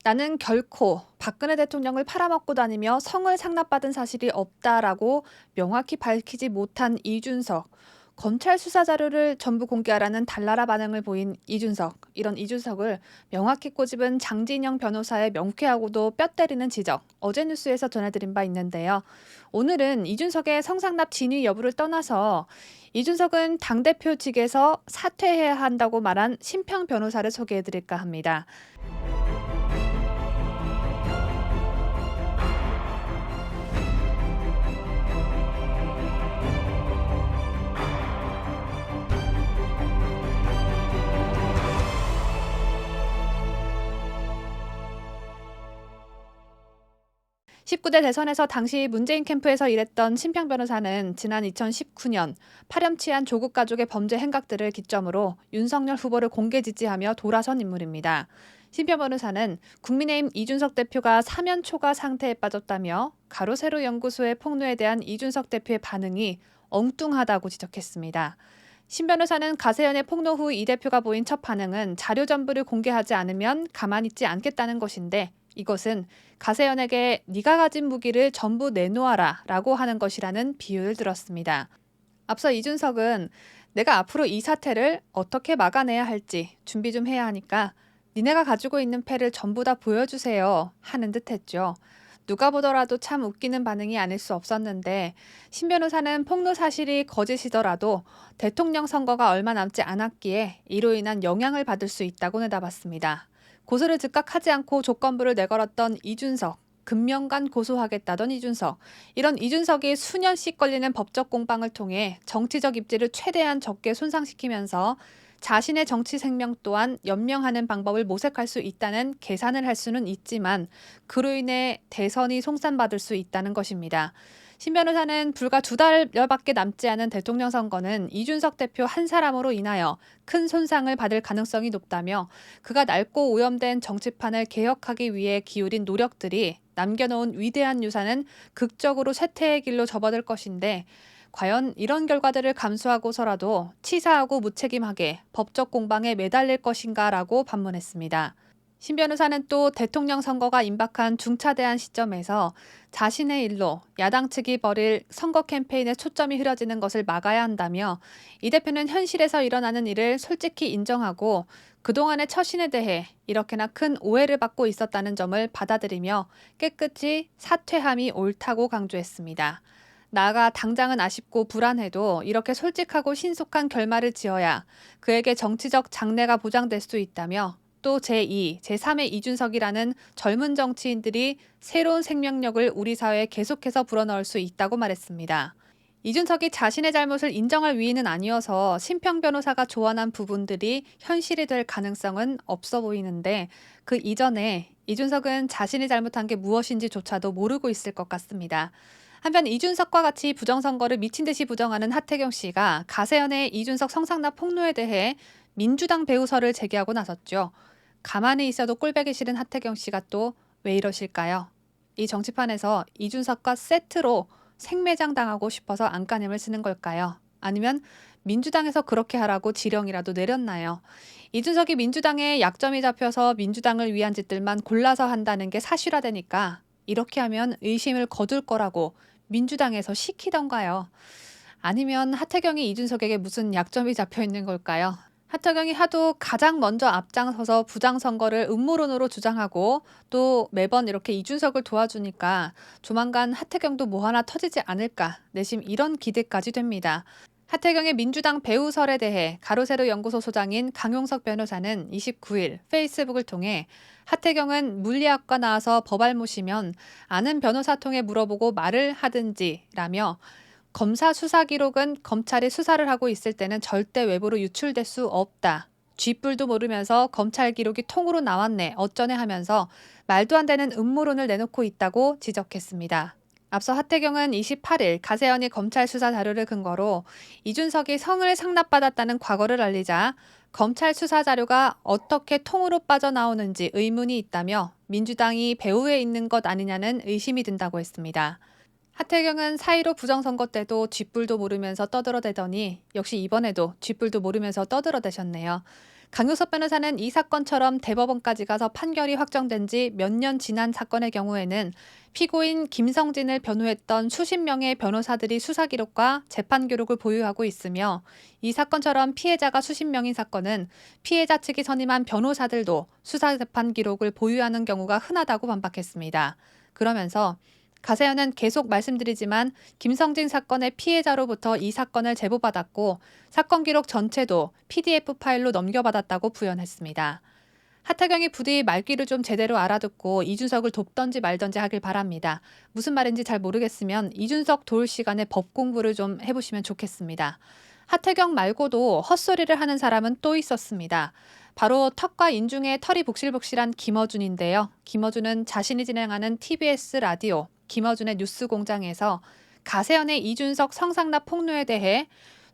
나는 결코 박근혜 대통령을 팔아먹고 다니며 성을 상납받은 사실이 없다라고 명확히 밝히지 못한 이준석. 검찰 수사 자료를 전부 공개하라는 달나라 반응을 보인 이준석. 이런 이준석을 명확히 꼬집은 장진영 변호사의 명쾌하고도 뼈 때리는 지적. 어제 뉴스에서 전해드린 바 있는데요. 오늘은 이준석의 성상납 진위 여부를 떠나서 이준석은 당대표 직에서 사퇴해야 한다고 말한 심평 변호사를 소개해드릴까 합니다. 19대 대선에서 당시 문재인 캠프에서 일했던 심평 변호사는 지난 2019년 파렴치한 조국 가족의 범죄 행각들을 기점으로 윤석열 후보를 공개 지지하며 돌아선 인물입니다. 심평 변호사는 국민의힘 이준석 대표가 사면 초과 상태에 빠졌다며 가로세로 연구소의 폭로에 대한 이준석 대표의 반응이 엉뚱하다고 지적했습니다. 심 변호사는 가세연의 폭로 후 이 대표가 보인 첫 반응은 자료 전부를 공개하지 않으면 가만히 있지 않겠다는 것인데 이것은 가세연에게 네가 가진 무기를 전부 내놓아라 라고 하는 것이라는 비유를 들었습니다. 앞서 이준석은 내가 앞으로 이 사태를 어떻게 막아내야 할지 준비 좀 해야 하니까 니네가 가지고 있는 패를 전부 다 보여주세요 하는 듯 했죠. 누가 보더라도 참 웃기는 반응이 아닐 수 없었는데 심 변호사는 폭로 사실이 거짓이더라도 대통령 선거가 얼마 남지 않았기에 이로 인한 영향을 받을 수 있다고 내다봤습니다. 고소를 즉각 하지 않고 조건부를 내걸었던 이준석, 금명간 고소하겠다던 이준석. 이런 이준석이 수년씩 걸리는 법적 공방을 통해 정치적 입지를 최대한 적게 손상시키면서 자신의 정치 생명 또한 연명하는 방법을 모색할 수 있다는 계산을 할 수는 있지만 그로 인해 대선이 송산받을 수 있다는 것입니다. 심 변호사는 불과 2달여밖에 남지 않은 대통령 선거는 이준석 대표 한 사람으로 인하여 큰 손상을 받을 가능성이 높다며 그가 낡고 오염된 정치판을 개혁하기 위해 기울인 노력들이 남겨놓은 위대한 유산은 극적으로 쇠퇴의 길로 접어들 것인데 과연 이런 결과들을 감수하고서라도 치사하고 무책임하게 법적 공방에 매달릴 것인가라고 반문했습니다. 심 변호사는 또 대통령 선거가 임박한 중차대한 시점에서 자신의 일로 야당 측이 벌일 선거 캠페인에 초점이 흐려지는 것을 막아야 한다며 이 대표는 현실에서 일어나는 일을 솔직히 인정하고 그동안의 처신에 대해 이렇게나 큰 오해를 받고 있었다는 점을 받아들이며 깨끗이 사퇴함이 옳다고 강조했습니다. 나아가 당장은 아쉽고 불안해도 이렇게 솔직하고 신속한 결말을 지어야 그에게 정치적 장래가 보장될 수 있다며 또 제2, 제3의 이준석이라는 젊은 정치인들이 새로운 생명력을 우리 사회에 계속해서 불어넣을 수 있다고 말했습니다. 이준석이 자신의 잘못을 인정할 위인은 아니어서 심평 변호사가 조언한 부분들이 현실이 될 가능성은 없어 보이는데 그 이전에 이준석은 자신이 잘못한 게 무엇인지조차도 모르고 있을 것 같습니다. 한편 이준석과 같이 부정선거를 미친 듯이 부정하는 하태경 씨가 가세연의 이준석 성상납 폭로에 대해 민주당 배우설을 제기하고 나섰죠. 가만히 있어도 꼴보기 싫은 하태경 씨가 또 왜 이러실까요? 이 정치판에서 이준석과 세트로 생매장 당하고 싶어서 안간힘을 쓰는 걸까요? 아니면 민주당에서 그렇게 하라고 지령이라도 내렸나요? 이준석이 민주당에 약점이 잡혀서 민주당을 위한 짓들만 골라서 한다는 게 사실화되니까 이렇게 하면 의심을 거둘 거라고 민주당에서 시키던가요? 아니면 하태경이 이준석에게 무슨 약점이 잡혀 있는 걸까요? 하태경이 하도 가장 먼저 앞장서서 부장선거를 음모론으로 주장하고 또 매번 이렇게 이준석을 도와주니까 조만간 하태경도 뭐 하나 터지지 않을까 내심 이런 기대까지 됩니다. 하태경의 민주당 배우설에 대해 가로세로 연구소 소장인 강용석 변호사는 29일 페이스북을 통해 하태경은 물리학과 나와서 법알못이면 아는 변호사 통해 물어보고 말을 하든지라며 검사 수사 기록은 검찰이 수사를 하고 있을 때는 절대 외부로 유출될 수 없다. 쥐뿔도 모르면서 검찰 기록이 통으로 나왔네 어쩌네 하면서 말도 안 되는 음모론을 내놓고 있다고 지적했습니다. 앞서 하태경은 28일 가세연이 검찰 수사 자료를 근거로 이준석이 성을 상납받았다는 과거를 알리자 검찰 수사 자료가 어떻게 통으로 빠져나오는지 의문이 있다며 민주당이 배후에 있는 것 아니냐는 의심이 든다고 했습니다. 하태경은 4.15 부정선거 때도 쥐뿔도 모르면서 떠들어대더니 역시 이번에도 쥐뿔도 모르면서 떠들어대셨네요. 강용석 변호사는 이 사건처럼 대법원까지 가서 판결이 확정된 지 몇 년 지난 사건의 경우에는 피고인 김성진을 변호했던 수십 명의 변호사들이 수사 기록과 재판 기록을 보유하고 있으며 이 사건처럼 피해자가 수십 명인 사건은 피해자 측이 선임한 변호사들도 수사 재판 기록을 보유하는 경우가 흔하다고 반박했습니다. 그러면서 가세현은 계속 말씀드리지만 김성진 사건의 피해자로부터 이 사건을 제보받았고 사건 기록 전체도 PDF 파일로 넘겨받았다고 부연했습니다. 하태경이 부디 말귀를 좀 제대로 알아듣고 이준석을 돕던지 말던지 하길 바랍니다. 무슨 말인지 잘 모르겠으면 이준석 도울 시간에 법 공부를 좀 해보시면 좋겠습니다. 하태경 말고도 헛소리를 하는 사람은 또 있었습니다. 바로 턱과 인중에 털이 복실복실한 김어준인데요. 김어준은 자신이 진행하는 TBS 라디오 김어준의 뉴스공장에서 가세현의 이준석 성상납 폭로에 대해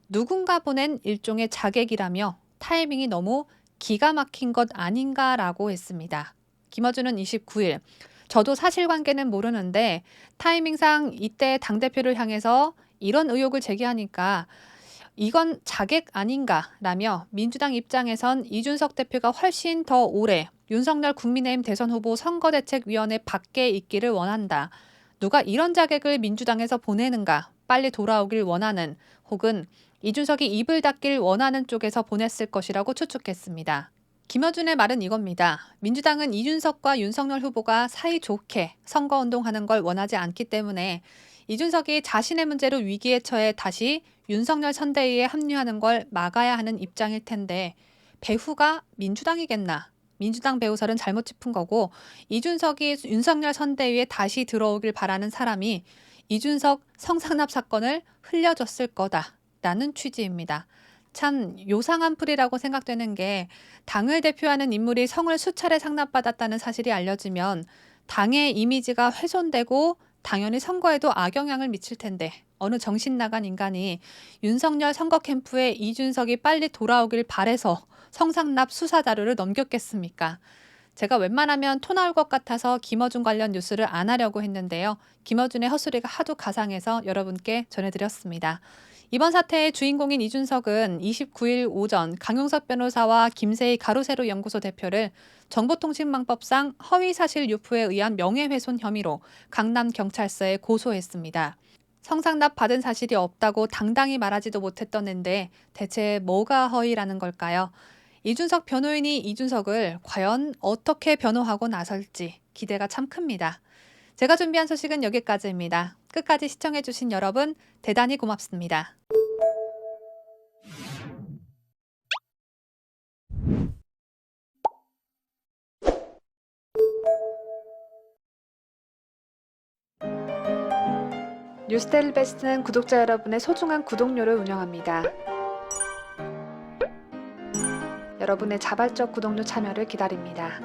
누군가 보낸 일종의 자객이라며 타이밍이 너무 기가 막힌 것 아닌가라고 했습니다. 김어준은 29일 저도 사실관계는 모르는데 타이밍상 이때 당대표를 향해서 이런 의혹을 제기하니까 이건 자객 아닌가라며 민주당 입장에선 이준석 대표가 훨씬 더 오래 윤석열 국민의힘 대선 후보 선거대책위원회 밖에 있기를 원한다. 누가 이런 자객을 민주당에서 보내는가 빨리 돌아오길 원하는 혹은 이준석이 입을 닫길 원하는 쪽에서 보냈을 것이라고 추측했습니다. 김어준의 말은 이겁니다. 민주당은 이준석과 윤석열 후보가 사이좋게 선거운동하는 걸 원하지 않기 때문에 이준석이 자신의 문제로 위기에 처해 다시 윤석열 선대위에 합류하는 걸 막아야 하는 입장일 텐데 배후가 민주당이겠나? 민주당 배후설은 잘못 짚은 거고 이준석이 윤석열 선대위에 다시 들어오길 바라는 사람이 이준석 성상납 사건을 흘려줬을 거다라는 취지입니다. 참 요상한 풀이라고 생각되는 게 당을 대표하는 인물이 성을 수차례 상납받았다는 사실이 알려지면 당의 이미지가 훼손되고 당연히 선거에도 악영향을 미칠 텐데 어느 정신 나간 인간이 윤석열 선거 캠프에 이준석이 빨리 돌아오길 바래서 성상납 수사 자료를 넘겼겠습니까? 제가 웬만하면 토 나올 것 같아서 김어준 관련 뉴스를 안 하려고 했는데요. 김어준의 헛소리가 하도 가상해서 여러분께 전해드렸습니다. 이번 사태의 주인공인 이준석은 29일 오전 강용석 변호사와 김세희 가로세로 연구소 대표를 정보통신망법상 허위사실 유포에 의한 명예훼손 혐의로 강남경찰서에 고소했습니다. 성상납 받은 사실이 없다고 당당히 말하지도 못했던 앤데 대체 뭐가 허위라는 걸까요? 이준석 변호인이 이준석을 과연 어떻게 변호하고 나설지 기대가 참 큽니다. 제가 준비한 소식은 여기까지입니다. 끝까지 시청해주신 여러분 대단히 고맙습니다. 뉴스데일리 베스트는 구독자 여러분의 소중한 구독료를 운영합니다. 여러분의 자발적 구독료 참여를 기다립니다.